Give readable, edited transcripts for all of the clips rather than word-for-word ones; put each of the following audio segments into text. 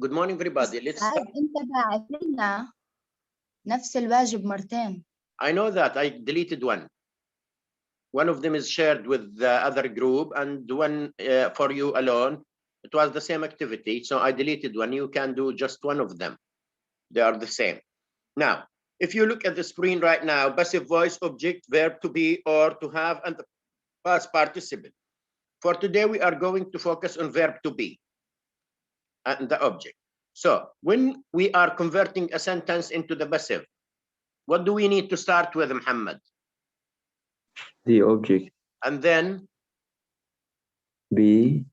Good morning, everybody. Let's start. أنت باعت لنا نفس الواجب مرتين. I know that I deleted one. One of them is shared with the other group, and one for you alone. It was the same activity, so I deleted one. You can do just one of them. They are the same. Now, if you look at the screen right now, passive voice, object, verb to be or to have, and the past participle. For today, we are going to focus on verb to be and the object. So when we are converting a sentence into the passive, what do we need to start with, Muhammad? The object. And then Be.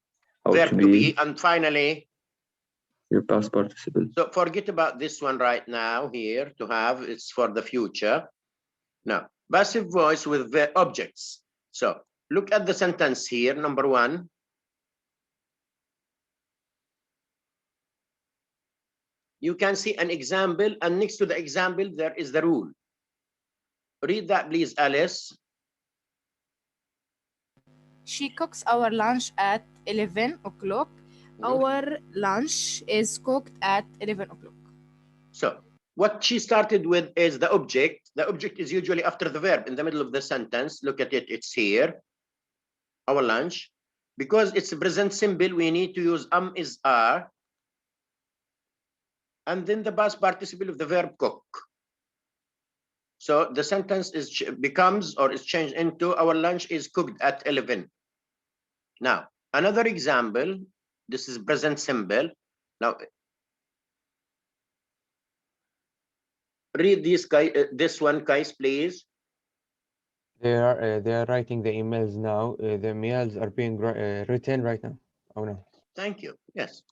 Verb to be, and finally your past participle. So forget about this one right now here, to have, it's for the future. Now, passive voice with the objects. So look at the sentence here, number one. You can see an example, and next to the example, there is the rule. Read that, please, Alice. She cooks our lunch at 11 o'clock. Our lunch is cooked at 11 o'clock. So what she started with is the object. The object is usually after the verb in the middle of the sentence. Look at it, it's here. Our lunch. Because it's a present simple, we need to use is are. And then the past participle of the verb cook. So the sentence becomes or is changed into our lunch is cooked at 11. Now, another example, this is present simple. Now, read this one, guys, please. They are writing the emails now. The mails are being written right now. Oh no. Thank you. Yes.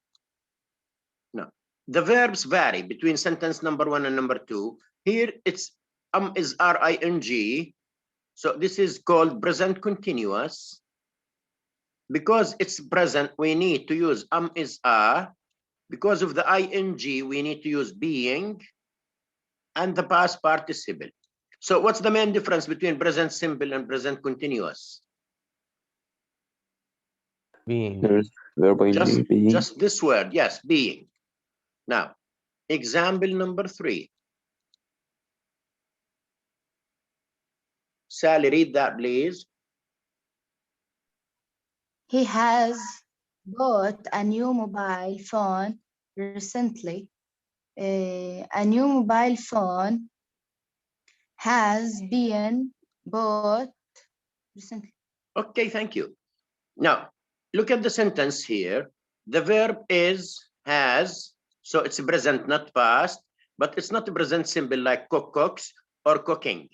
No. The verbs vary between sentence number one and number two. Here it's is ing. So this is called present continuous. Because it's present, we need to use is are. Because of the ing, we need to use being and the past participle. So what's the main difference between present simple and present continuous? Being. Just this word, yes, being. Now, example number 3. Sally, read that, please. He has bought a new mobile phone recently. A new mobile phone has been bought recently. Okay, thank you. Now, look at the sentence here. The verb is has, so it's present, not past, but it's not a present simple like cook, cooks, or cooking.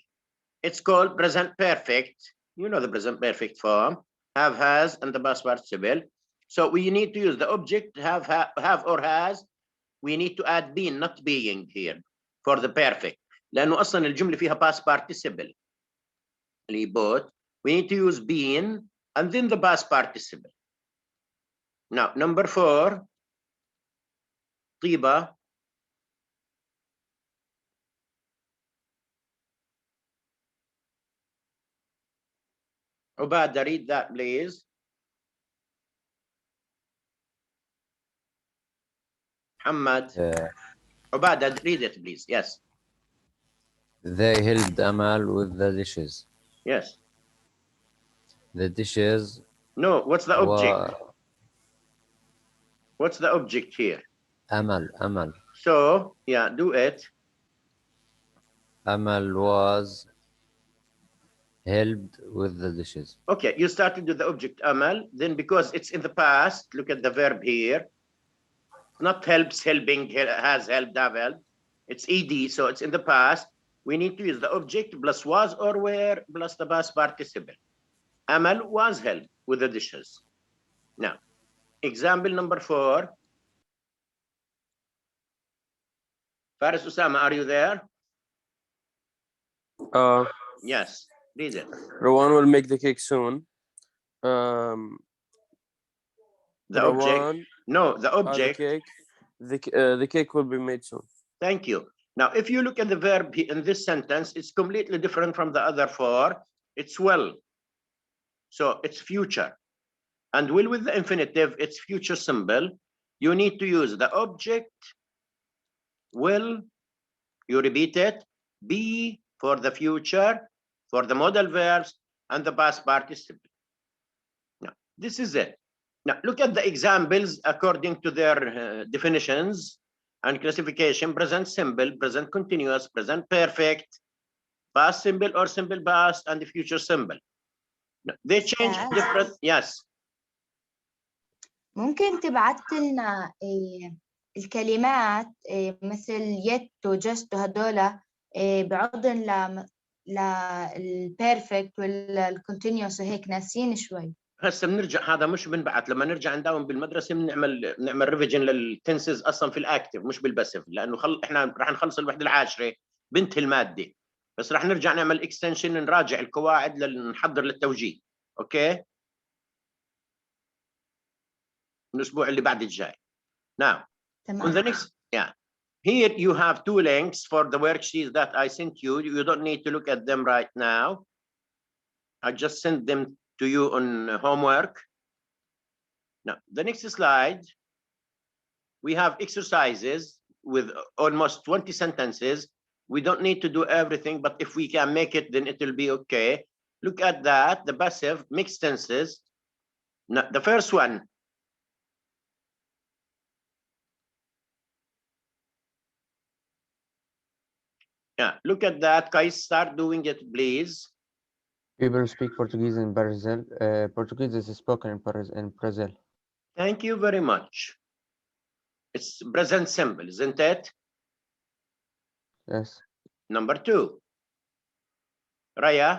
It's called present perfect. You know the present perfect form. Have, has, and the past participle. So we need to use the object have or has. We need to add been, not being here for the perfect. لأنه أصلا الجملة فيها past participle. Both. We need to use been and then the past participle. Now, number 4. طيبة. Ubada, read that, please. Muhammad. Ubada, read it, please. Yes. They helped Amal with the dishes. Yes. The dishes. No, what's the object? What's the object here? Amal. So, yeah, do it. Amal was helped with the dishes. Okay, you started with the object Amal, then because it's in the past, look at the verb here. Not helps, helping, has helped, have helped. It's ed, so it's in the past. We need to use the object plus was or were plus the past participle. Amal was helped with the dishes. Now, example number 4. Faris Usama, are you there? Yes, read it. Rowan will make the cake soon. The object. No, the object. The cake will be made soon. Thank you. Now, if you look at the verb in this sentence, it's completely different from the other 4. It's will. So it's future. And will with the infinitive, it's future symbol. you need to use the object, will, you repeat it, be for the future, for the modal verbs, and the past participle. Now, this is it. Now, look at the examples according to their definitions and classification: present simple, present continuous, present perfect, past simple or simple past, and the future simple. Now, they change Yes. different. Yes. ممكن تبعت لنا الكلمات مثل yet و just هدول بعضن للبيرفكت والكونتينيوس وهيك ناسين شوي. هسه بنرجع، هذا مش بنبعت، لما نرجع نداوم بالمدرسه بنعمل ريفيجن للتنسز اصلا في الاكتف مش بالباسيف، لانه احنا راح نخلص الوحده العاشره بنتهي الماده، بس راح نرجع نعمل اكستنشن نراجع القواعد لنحضر للتوجيه. اوكي، الاسبوع اللي بعد الجاي. Now, on the next, yeah, here you have two links for the worksheets that I sent you. You don't need to look at them right now. I just sent them to you on homework. Now, the next slide, we have exercises with almost 20 sentences. We don't need to do everything, but if we can make it, then it will be okay. Look at that, the passive mixed tenses. Now, the first one. Yeah, look at that, guys, start doing it, please. People speak Portuguese in Brazil. Portuguese is spoken in Brazil. Thank you very much. It's present simple, isn't it? Yes. Number two. Raya.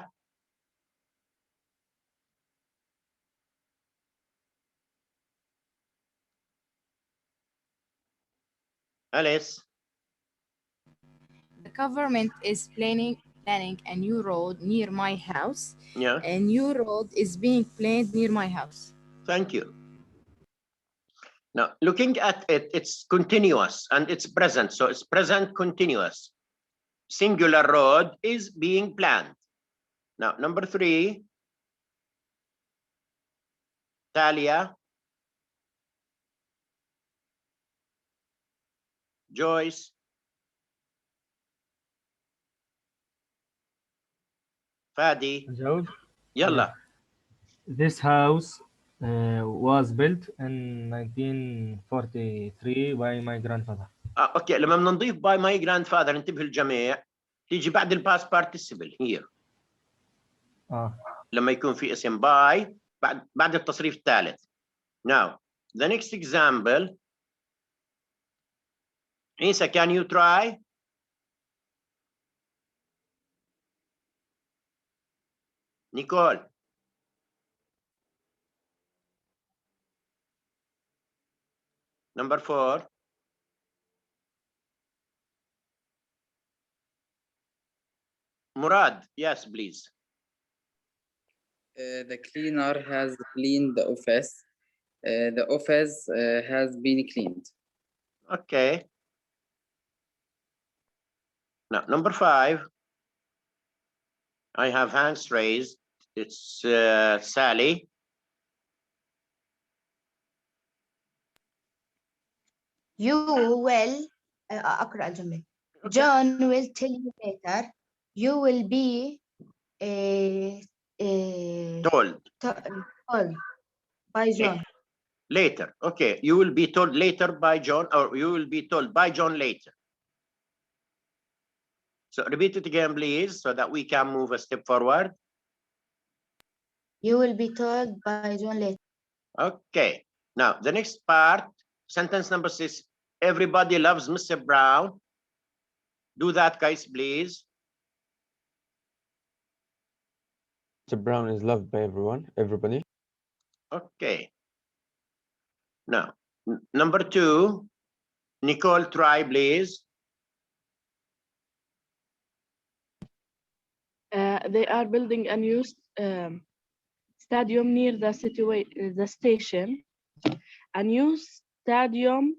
Alice. The government is planning a new road near my house. Yeah. A new road is being planned near my house. Thank you. Now, looking at it, it's continuous and it's present. So it's present continuous. Singular road is being planned. Now, number three. Talia. Joyce. Fadi. Joe, Yalla. this house was built in 1943 by my grandfather. اوكي، لما بنضيف by my grandfather انتبه الجميع تيجي بعد الباست participle here. لما يكون في اسم by بعد التصريف الثالث. Now, the next example. Isa, can you try? Nicole. Number four. Murad, yes, please. The cleaner has cleaned the office. The office has been cleaned. Okay. Now, number five. I have hands raised. It's Sally. You will أقرأ الجملة. John will tell you later. You will be Told. told by John. Later. Okay. You will be told later by John, or you will be told by John later. So repeat it again, please, so that we can move a step forward. You will be told by John later. Okay. Now, the next part, sentence number 6. Everybody loves Mr. Brown. Do that, guys, please. Mr. Brown is loved by everybody. Okay. Now, number 2. Nicole, try, please. They are building a new stadium near the station. A new stadium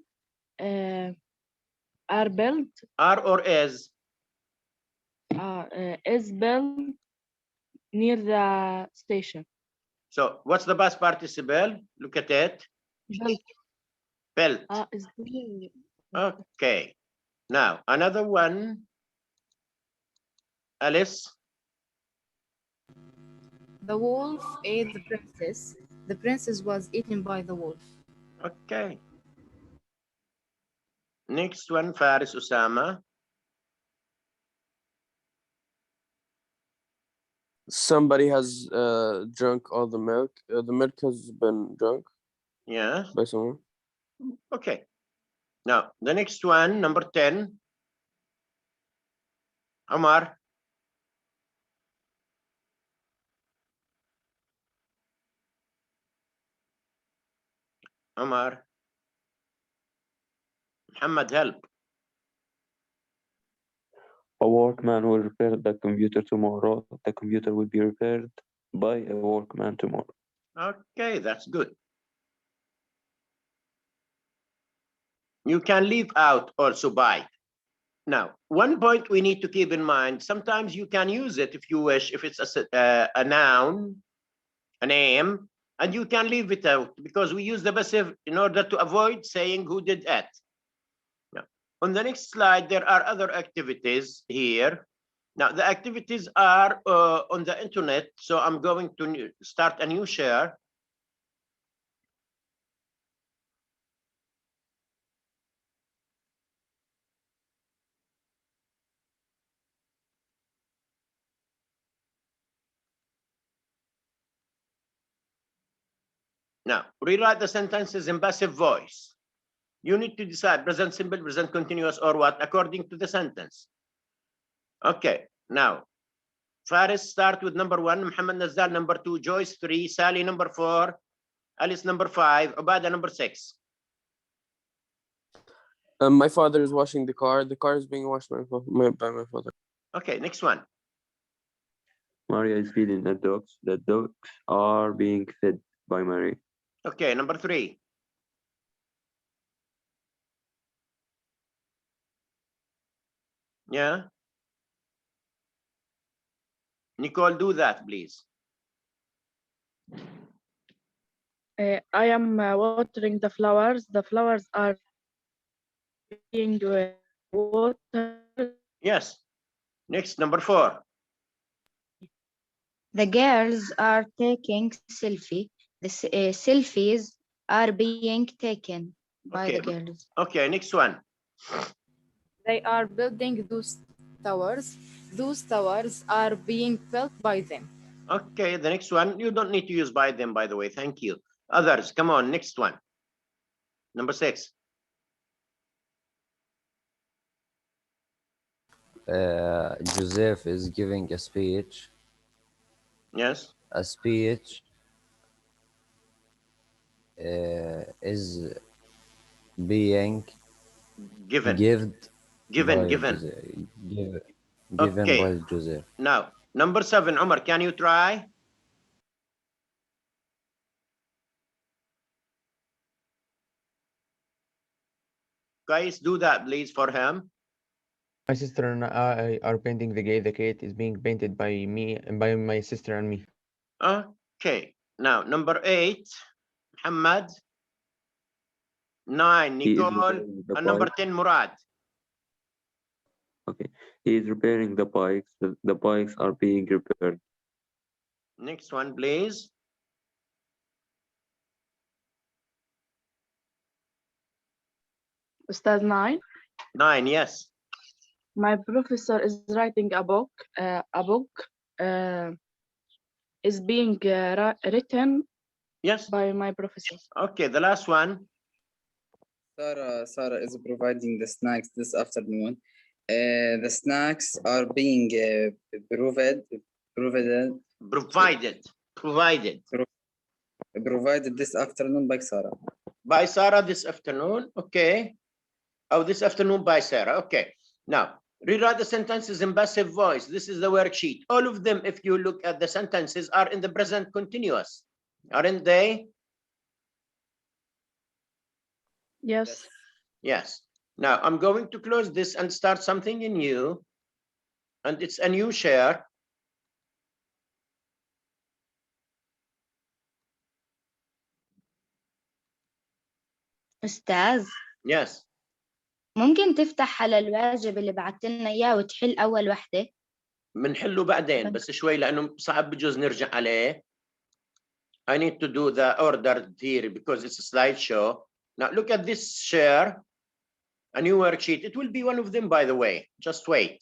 are built. Are or is? Is built near the station. So what's the past participle? Look at it. Built. Felt. Is being. Okay. Now, another one. Alice. The wolf ate the princess. The princess was eaten by the wolf. Okay. Next one, Faris Usama. Somebody has drunk all the milk. The milk has been drunk Yeah. by someone. Okay. Now, the next one, number 10. Omar. Omar. Muhammad, help. A workman will repair the computer tomorrow. The computer will be repaired by a workman tomorrow. Okay, that's good. You can leave out also by. Now, one point we need to keep in mind, sometimes you can use it if you wish, if it's a noun, a name, and you can leave it out because we use the passive in order to avoid saying who did it. Now, on the next slide, there are other activities here. Now, the activities are on the internet, so I'm going to start a new share. Now, rewrite the sentences in passive voice. You need to decide present simple, present continuous, or what, according to the sentence. Okay, now, Faris start with number 1, Muhammad Nazar number 2, Joyce 3, Sally number 4, Alice number 5, Ubada number 6. My father is washing the car. The car is being washed by my father. Okay, next one. Maria is feeding the dogs. The dogs are being fed by Maria. Okay, number 3. Yeah. Nicole, do that, please. I am watering the flowers. The flowers are being watered. Yes. Next, number 4. The girls are taking selfie. The selfies are being taken by Okay. the girls. Okay, next one. They are building those towers. Those towers are being built by them. Okay, the next one. You don't need to use by them, by the way. Thank you. Others, come on, next one. Number 6. Joseph is giving a speech. Yes. A speech is being Given. given Given, by given. Joseph. Given Okay. by Joseph. Now, number 7, Omar, can you try? Guys, do that, please, for him. My sister and I are painting the gate. The gate is being painted by me and by my sister and me. Okay. Now, number 8, Muhammad. 9, He is Nicole. repairing the And number bike. 10, Murad. Okay. He is repairing the bikes. The bikes are being repaired. Next one, please. Ustad 9. 9, yes. My professor is writing a book. A book is being written Yes. by my professor. Okay, the last one. Sarah is providing the snacks this afternoon. The snacks are being provided this afternoon by Sarah. By Sarah this afternoon. Okay. Oh, this afternoon by Sarah. Okay. Now, rewrite the sentences in passive voice. This is the worksheet. All of them, if you look at the sentences, are in the present continuous. Aren't they? Yes. Yes. Now, I'm going to close this and start something new. And it's a new share. أستاذ Yes. ممكن تفتح على الواجب اللي بعت لنا إياه وتحل أول وحدة؟ بنحله بعدين بس شوي لأنه صعب بجوز نرجع عليه. I need to do the ordered theory because it's a slideshow. Now look at this share, a new worksheet. It will be one of them, by the way. Just wait.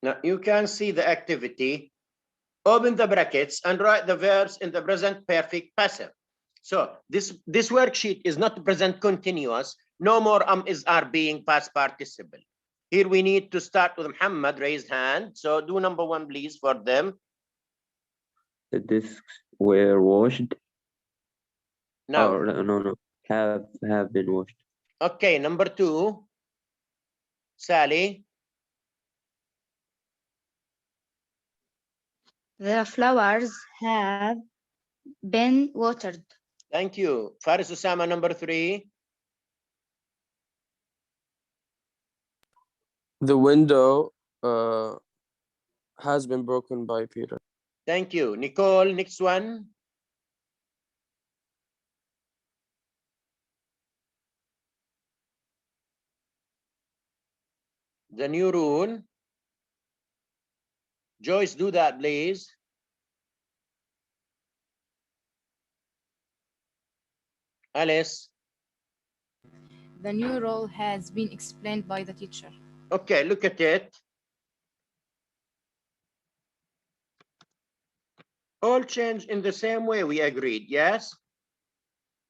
Now you can see the activity. Open the brackets and write the verbs in the present perfect passive. So this worksheet is not present continuous. No more is are being past participle. Here we need to start with Muhammad, raised hand. So do number one, please, for them. The discs were washed. Now, Or, no, have been washed. okay, number two, Sally. The flowers have been watered. Thank you. Faris Usama, number three. The window has been broken by Peter. Thank you. Nicole, next one. The new rule. Joyce, do that, please. Alice. The new role has been explained by the teacher. Okay, look at it. All change in the same way we agreed, yes?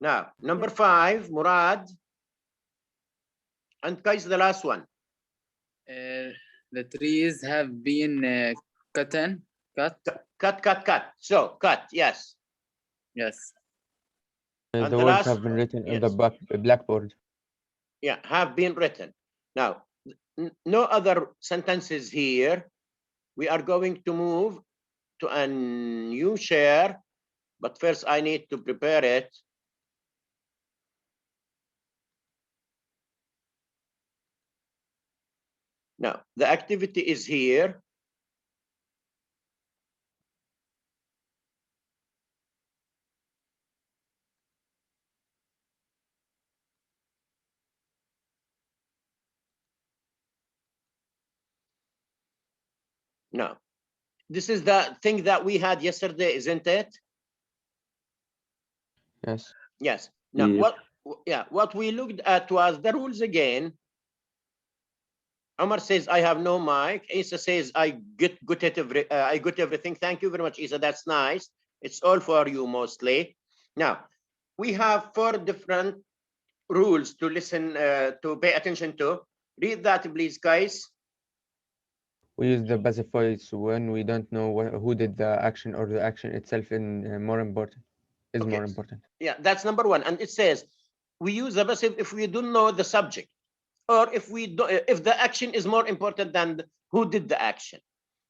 Now, number five, Murad. And guys, the last one. The trees have been cut. Cut. So, cut, yes. Yes. And The the words last have been written on yes. the blackboard. Yeah, have been written. Now, no other sentences here. We are going to move to a new share, but first I need to prepare it. Now, the activity is here. Now, this is the thing that we had yesterday, isn't it? Yes. Yes. Now, what we looked at was the rules again. Omar says, I have no mic. Isa says, I got everything. Thank you very much, Isa. That's nice. It's all for you mostly. Now, we have 4 different rules to listen, to pay attention to. Read that, please, guys. We use the passive voice when we don't know who did the action or the action itself more important. Yeah, that's number 1. And it says, we use the passive if we don't know the subject, or if the action is more important than who did the action.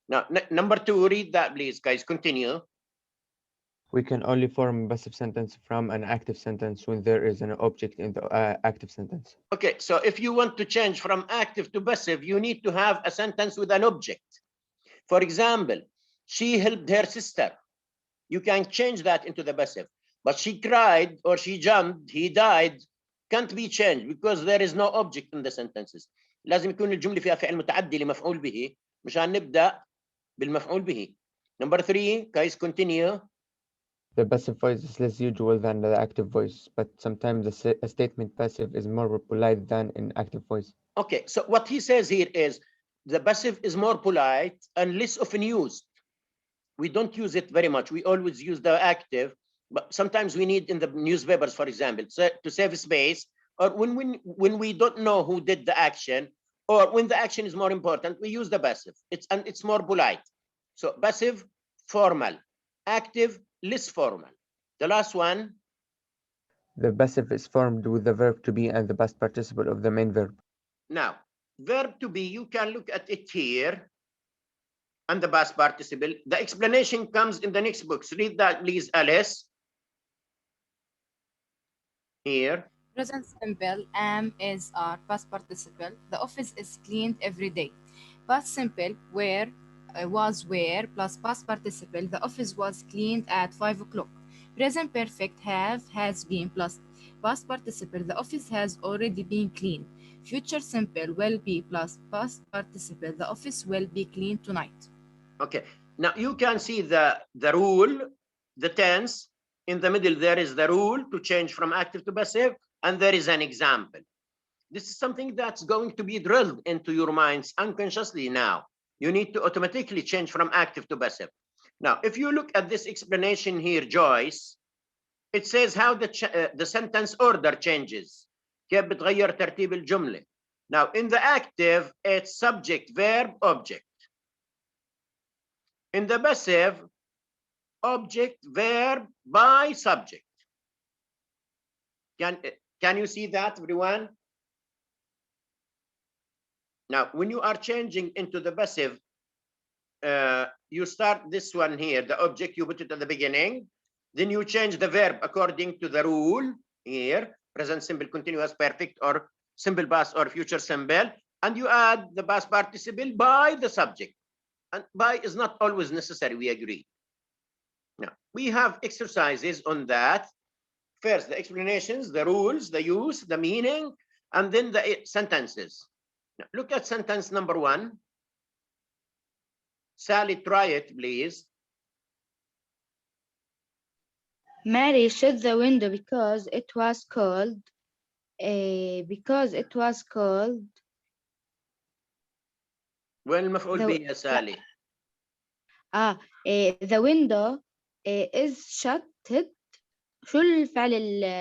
Now, number 2, read that, please, guys. Continue. We can only form a passive sentence from an active sentence when there is an object in the active sentence. Okay, so if you want to change from active to passive, you need to have a sentence with an object. For example, she helped her sister. You can change that into the passive. But she cried or she jumped, he died, can't be changed because there is no object in the sentences. لازم يكون الجملة فيها فعل متعدي لمفعول به مشان نبدأ بالمفعول به. Number 3, guys, continue. The passive voice is less usual than the active voice, but sometimes a statement passive is more polite than an active voice. Okay, so what he says here is the passive is more polite and less often used. We don't use it very much. We always use the active, but sometimes we need in the newspapers, for example, to save space, or when we don't know who did the action, or when the action is more important, we use the passive. It's more polite. So passive, formal. Active, less formal. The last one. The passive is formed with the verb to be and the past participle of the main verb. Now, verb to be, you can look at it here, and the past participle. The explanation comes in the next books. Read that, please, Alice. Here. Present simple, am, is, are, past participle. The office is cleaned every day. Past simple, where, was where plus past participle. The office was cleaned at 5 o'clock. Present perfect have, has been plus past participle. The office has already been cleaned. Future simple will be plus past participle. The office will be cleaned tonight. Okay. Now you can see the rule, the tense. In the middle, there is the rule to change from active to passive, and there is an example. This is something that's going to be drilled into your minds unconsciously now. You need to automatically change from active to passive. Now, if you look at this explanation here, Joyce, it says how the sentence order changes. كيف بتغير ترتيب الجملة. Now, in the active, it's subject, verb, object. In the passive, object, verb, by subject. Can you see that, everyone? Now, when you are changing into the passive, you start this one here, the object, you put it at the beginning. Then you change the verb according to the rule here, present simple, continuous, perfect, or simple past or future simple. And you add the past participle by the subject. And by is not always necessary, we agree. Now, we have exercises on that. First, the explanations, the rules, the use, the meaning, and then the sentences. Now, look at sentence number 1. Sally, try it, please. Mary shut the window because it was cold. Because it was cold. وين المفعول The- به يا سالي؟ the window is shut. شو الفعل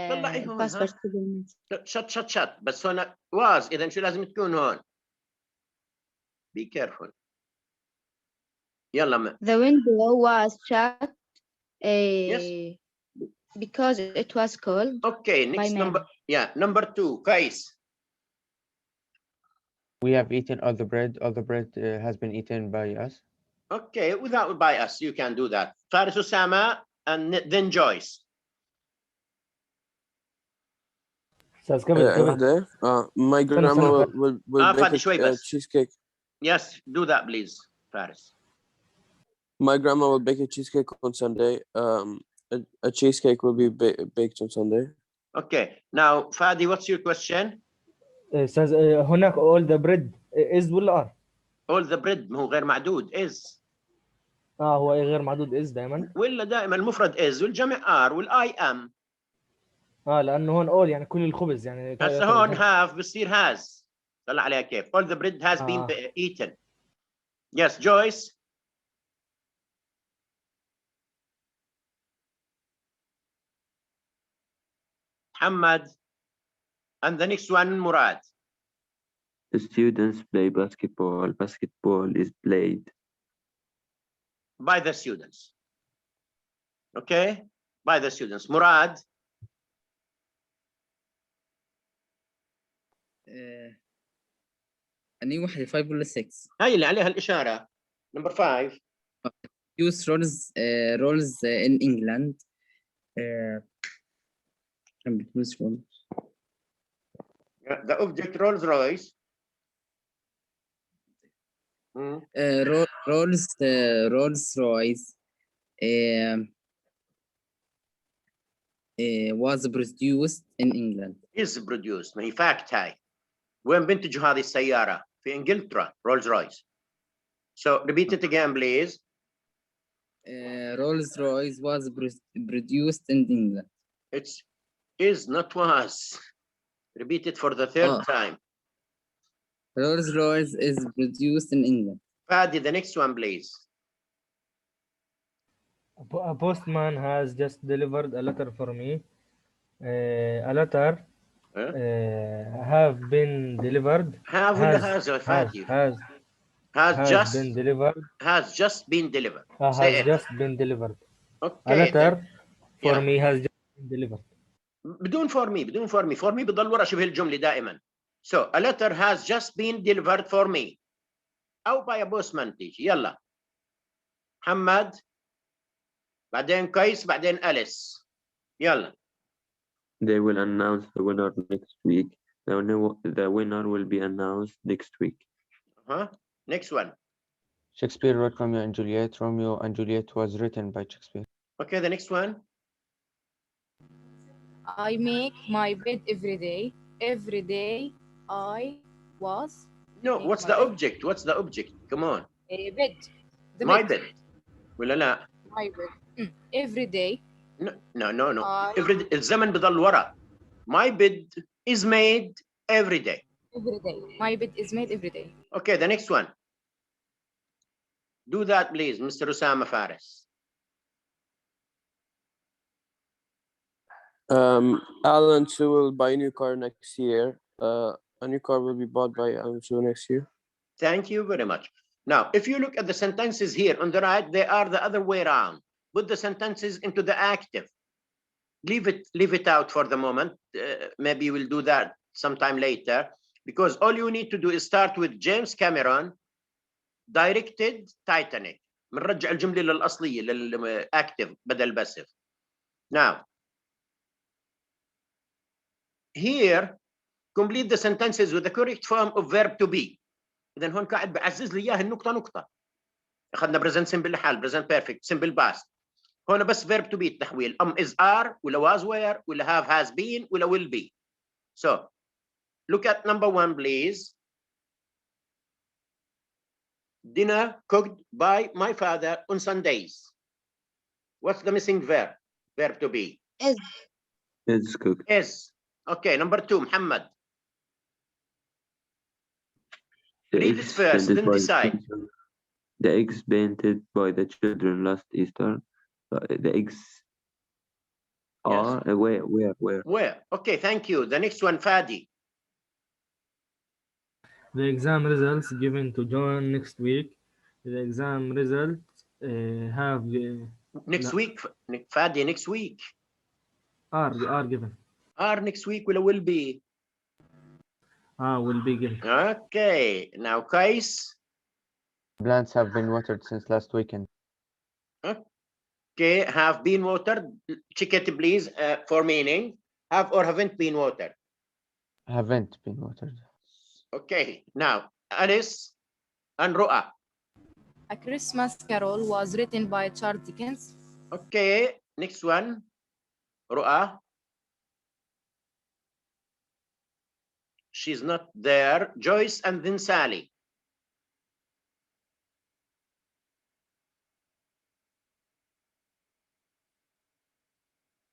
طلع إيه هون، الباست ها؟ participle؟ شت بس هون was، إذا شو لازم تكون هون؟ Be careful. يلا The window was shut Yes. because it was cold. Okay, next Mary. number. Yeah, number 2, Kais. We have eaten all the bread. All the bread has been eaten by us. Okay, without by us, you can do that. Faris Osama and then Joyce. استاذ قبل there. My grandma will فادي bake شوي a بس. cheesecake. Yes, do that, please, Faris. My grandma will bake a cheesecake on Sunday. A cheesecake will be baked on Sunday. Okay, now, Fadi, what's your question? استاذ هناك all the bread is ولا are؟ All the bread هو غير معدود is. هو غير معدود is دائما. ولا دائما المفرد is والجمع are والI am. لانه هون all يعني كل الخبز يعني. هسه هون have بصير has. طلع عليها كيف. All the bread has been eaten. Yes, Joyce. Muhammad. And the next one, Murad. The students play basketball. Basketball is played by the students. Okay, by the students. Murad. أني واحدة 5 ولا 6؟ هاي اللي عليها الإشارة. Number 5. Use roles in England. The object Rolls Royce. Rolls Royce was produced in England. Is produced. ما هي fact هاي. وين بنتجوا هذه السيارة؟ في إنجلترا. Rolls Royce. So repeat it again, please. Rolls Royce was produced in England. It's is not was. Repeat it for the third time. Rolls Royce is produced in England. Fadi, the next one, please. A postman has just delivered a letter for me. A letter have been delivered. Has just been delivered. Has just been delivered. Has just been delivered. Okay. A letter for me has just been delivered. بدون for me بضل ورا شبه الجملة دائما. So a letter has just been delivered for me. أو by a postman تيجي. يلا. محمد. بعدين كيس بعدين أليس. يلا. They will announce the winner next week. The winner will be announced next week. Next one. Shakespeare wrote Romeo and Juliet. Romeo and Juliet was written by Shakespeare. Okay, the next one. I make my bed every day. Every day I was. No, make what's my the bed. object? What's the object? Come on. Bed. The My bed. bed. ولا لا؟ My bed. Every day No, no, no, no. I الزمن بضل ورا. My bed is made every day. every day. My bed is made every day. Okay, the next one. Do that, please, Mr. Osama Faris. Alan Sue will buy a new car next year. A new car will be bought by Alan Sue next year. Thank you very much. Now, if you look at the sentences here on the right, they are the other way around. Put the sentences into the active. Leave it out for the moment. Maybe we'll do that sometime later, because all you need to do is start with James Cameron directed Titanic. بنرجع الجملة للأصلية للأكتف بدل باسف. Now, here complete the sentences with the correct form of verb to be. إذا هون قاعد بعزز لي إياها النقطة نقطة. أخذنا present simple لحال present perfect simple past. هون بس verb to be التحويل. is are ولا was were ولا have has been ولا will be. So look at number 1, please. Dinner cooked by my father on Sundays. What's the missing verb? Verb to be. Is cooked. Is. Okay, number 2, Muhammad. The Read it eggs first, painted then by the decide. children- The eggs painted by the children last Easter. The eggs Yes. are where? Where? Okay, thank you. The next one, Fadi. The exam results given to John next week. The exam results have Next لا. week, Fadi, next week. are given. Are next week will be. Will be given. Okay, now Kais. Plants have been watered since last weekend. Okay, have been watered. Check it, please, for meaning. Have or haven't been watered. Haven't been watered. Okay, now Alice and Roa. A Christmas Carol was written by Charles Dickens. Okay, next one, Roa. She's not there. Joyce and then Sally.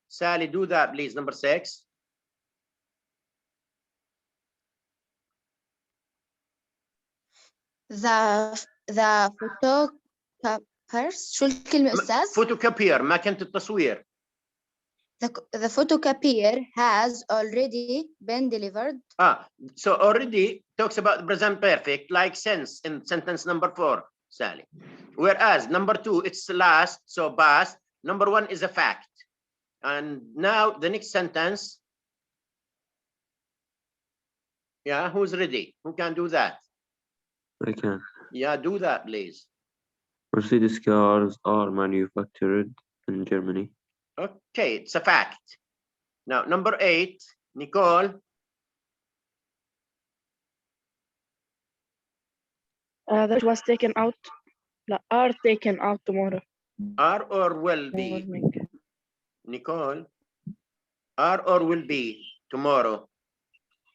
Sally, do that, please. Number 6. The photocopiers شو الكلمة أستاذ؟ Photocopier ما كانت التصوير. The photocopier has already been delivered. So already talks about present perfect, like since in sentence number 4, Sally. Whereas number 2, it's last, so past. Number 1 is a fact. And now the next sentence. Yeah, who's ready? Who can do that? I can. Yeah, do that, please. Mercedes cars are manufactured in Germany. Okay, it's a fact. Now, number 8, Nicole. That was taken out. Are taken out tomorrow Are or will be. morning. Nicole. Are or will be tomorrow.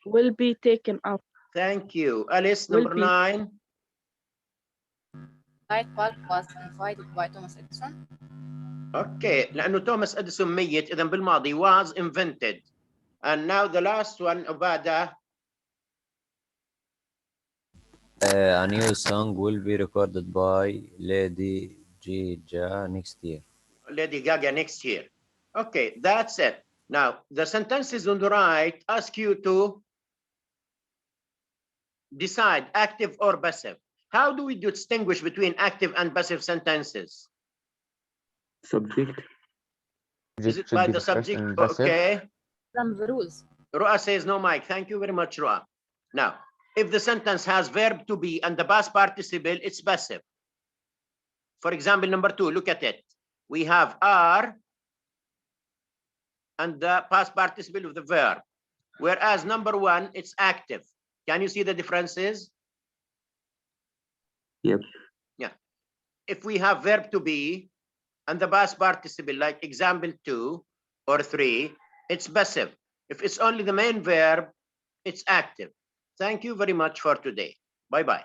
Will be taken out. Thank you. Alice, Will number be. 9. Light bulb was invented by Thomas Edison. Okay, لأنه توماس أديسون ميت إذا بالماضي was invented. And now the last one, Obada. A new song will be recorded by Lady Gaga next year. Lady Gaga next year. Okay, that's it. Now, the sentences on the right ask you to decide active or passive. How do we distinguish between active and passive sentences? Subject. Is it by the subject? Okay. From the rules. Roa says no, Mike. Thank you very much, Roa. Now, if the sentence has verb to be and the past participle, it's passive. For example, number 2, look at it. We have are and the past participle of the verb. Whereas number 1, it's active. Can you see the differences? Yep. Yeah. if we have verb to be and the past participle, like example 2 or 3, it's passive. If it's only the main verb, it's active. Thank you very much for today. Bye-bye.